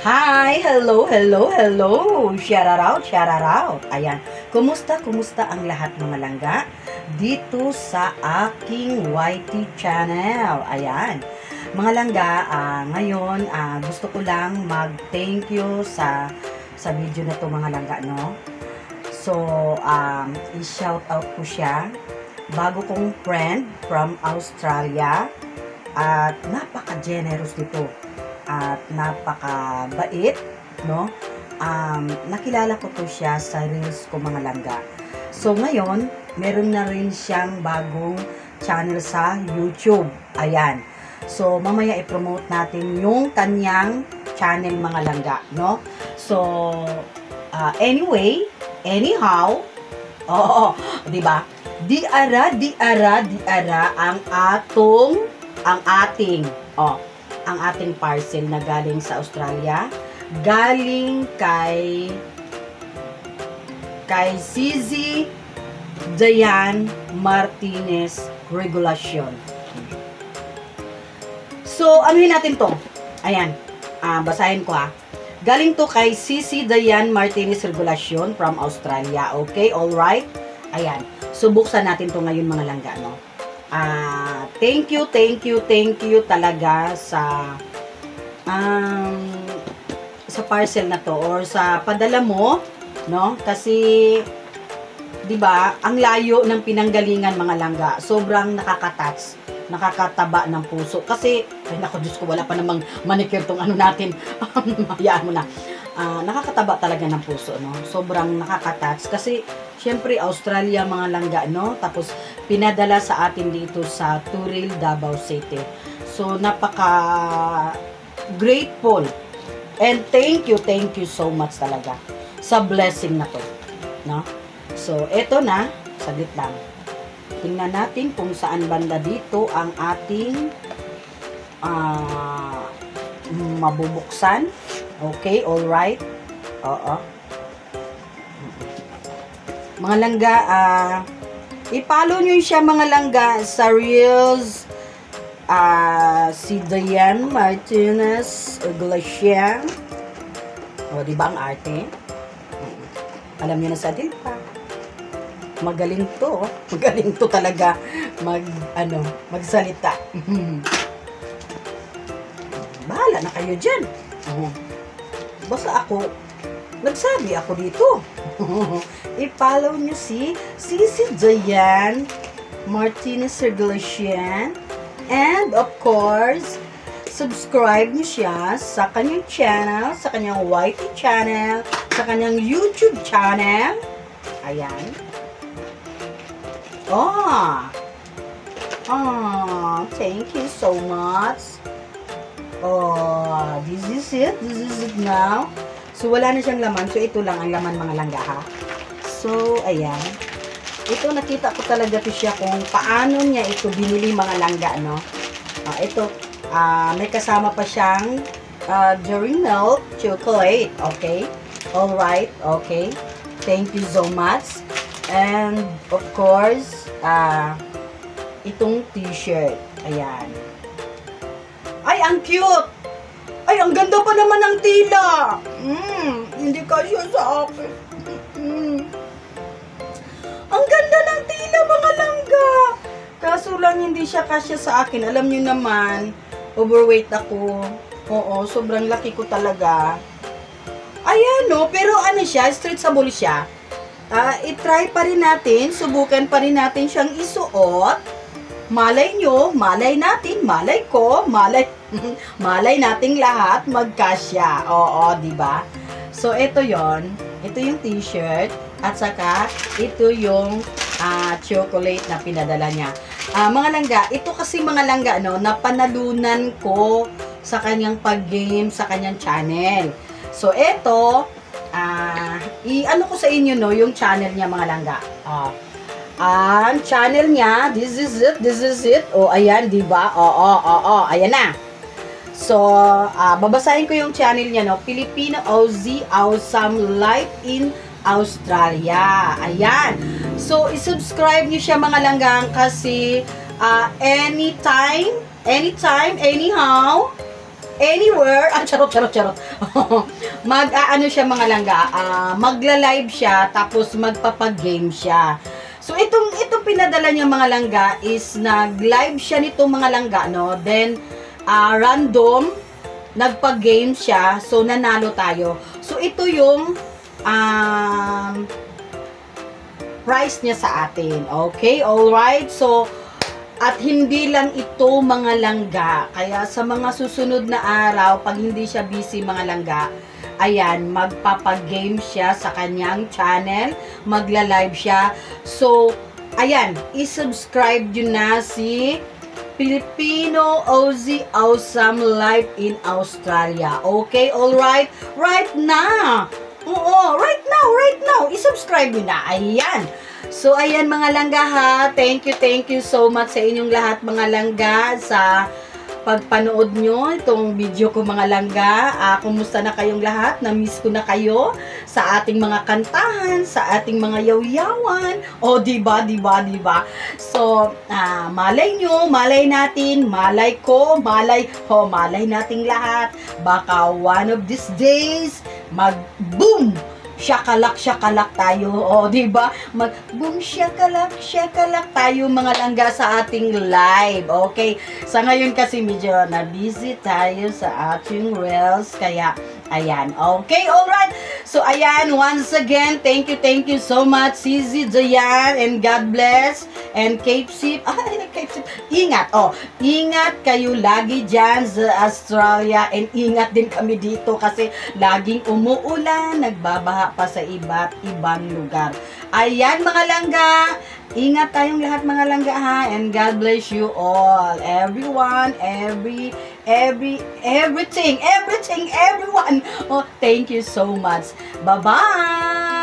Hi! Hello, hello, hello! Shout out, shout out! Ayan, kumusta ang lahat mga langga? Dito sa aking YT channel. Ayan, mga langga, ngayon gusto ko lang mag-thank you sa video na to mga langga, no? So, i-shout out ko siya. Bago kong friend from Australia at napaka-generous dito. At napakabait, no? Nakilala ko to siya sa reels ko mga langga. So ngayon, meron na rin siyang bagong channel sa YouTube. Ayan. So mamaya i-promote natin yung kanyang channel mga langga, no? So anyway, anyhow, di ba? Di ara ang ating parcel na galing sa Australia, galing kay Cici Dayan Martinez Regulacion. So, anuhin natin to. Ayan, basahin ko Galing to kay Cici Dayan Martinez Regulacion from Australia. Okay, alright? Ayan. So, buksan natin to ngayon mga langga, no? Thank you talaga sa parcel na to or sa padala mo, no? Kasi 'di ba, ang layo ng pinanggalingan mga langga. Sobrang nakaka-touch, nakakataba ng puso. Kasi ay nako, Diyos ko, wala pa namang manicure tong ano natin. Hayaan mo na. Nakakataba talaga ng puso, no? Sobrang nakaka-touch kasi syempre Australia mga langga, no? Tapos pinadala sa atin dito sa Turil, Davao City. So napaka grateful and thank you so much talaga sa blessing na to, no? So eto na, saglit lang. Tingnan natin kung saan banda dito ang ating mabubuksan. Okay, alright. Oo. Mga langga, i-follow nyo siya mga langga sa Reels. Si Dayan Martinez Regulacion. O, diba ang arte? Alam nyo na sa atin pa. Magaling to. Magaling to talaga magsalita. Bahala na kayo dyan. Basta ako, nagsabi ako dito. I-follow nyo si Cici Dayan Martinez Regulacion. And of course, subscribe nyo siya sa kanyang channel, sa kanyang YT channel, sa kanyang YouTube channel. Ayan. Thank you so much. This is it now. So, wala na siyang laman. So, ito lang ang laman mga langga, ha. So, ayan. Ito, nakita ko talaga to siya kung paano niya ito binili mga langga, no. Ito, may kasama pa siyang Dairy Milk chocolate. Okay. Alright. Okay. Thank you so much. And, of course, itong t-shirt. Ayan. Ay, ang cute! Ay, ang ganda pa naman ng tila! Hindi kasya sa akin. Ang ganda ng tila, mga langga! Kaso lang, hindi siya kasya sa akin. Alam nyo naman, overweight ako. Oo, sobrang laki ko talaga. Ayan, no? Pero ano siya, stretchable siya. I-try pa rin natin, subukan pa rin natin siyang isuot. Malay nyo, malay natin, malay ko, malay nating lahat magkasya. Oo, diba? So, ito yon. Ito yung t-shirt. At saka, ito yung chocolate na pinadala niya. Mga langga, ito kasi mga langga, no, napanalunan ko sa kanyang pag-game, sa kanyang channel. So, ito, i-ano ko sa inyo, no, yung channel niya, mga langga. Ang channel niya, this is it. Ayan, diba? Ayan na. So, babasahin ko yung channel niya, no? Filipino Aussie Awesome Life in Australia. Ayan. So, i-subscribe niyo siya mga langgang kasi anytime, anyhow, anywhere. Charot. Mag-aano siya mga langga, magla-live siya, tapos magpapag-game siya. So, itong pinadala niya mga langga is nag-live siya nitong mga langga, no? Then, random, nagpag-game siya, so nanalo tayo. So, ito yung price niya sa atin. Okay, alright. So, at hindi lang ito mga langga. Kaya sa mga susunod na araw, pag hindi siya busy mga langga, ayan, magpapag-game siya sa kanyang channel, magla-live siya. So, ayan, i-subscribe yun na si Filipino Aussie Awesome Life in Australia. Okay, alright? Right now! Oo, right now! I-subscribe nyo na. Ayan. So, ayan mga langga ha. Thank you so much sa inyong lahat mga langga sa pagpanood nyo itong video ko mga langga. Kumusta na kayong lahat? Na-miss ko na kayo sa ating mga kantahan, sa ating mga yaw-yawan. O, diba? So, malay nyo, malay natin, malay ko, malay nating lahat. Baka one of these days, mag-boom! Shakalak tayo. O, diba? Mag-boom, shakalak tayo mga langga sa ating live. Okay? Sa ngayon kasi medyo na-busy tayo sa ating reels. Kaya, ayan. Okay, alright. So, ayan. Once again, thank you so much, Sisi Jayan, and God bless. And Cape Sip. Ingat. Ingat kayo lagi dyan sa Australia. And ingat din kami dito kasi laging umuulan, nagbabaha pa sa iba't ibang lugar. Ayan mga langga. Ingat tayong lahat mga langga ha. And God bless you all. Everyone, everything, everyone. Oh, thank you so much. Bye-bye.